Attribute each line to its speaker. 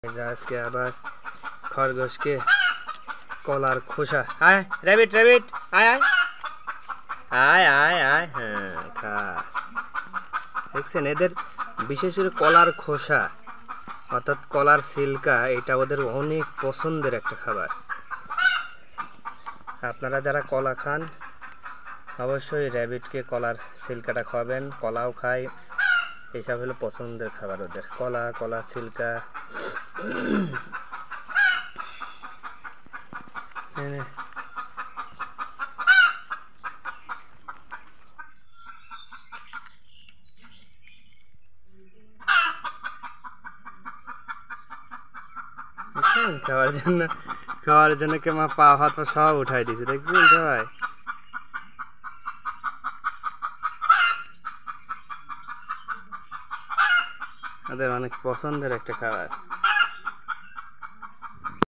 Speaker 1: আজকে আবার খরগোশকে কলার খোসা। আয় র্যাবিট র্যাবিট আয় আয় আয় আয় আয়, হ্যাঁ খা। দেখছেন এদের বিশেষ করে কলার খোসা অর্থাৎ কলার সিল্কা, এটা ওদের অনেক পছন্দের একটা খাবার। আপনারা যারা কলা খান অবশ্যই র্যাবিটকে কলার সিল্কাটা খাওয়াবেন। কলাও খায়, এইসব হলো পছন্দের খাবার ওদের, কলা কলার সিল্কা। খাওয়ার জন্য কেমন পা হাত সব উঠাই দিয়েছে, দেখছেন সবাই। ওদের অনেক পছন্দের একটা খাবার।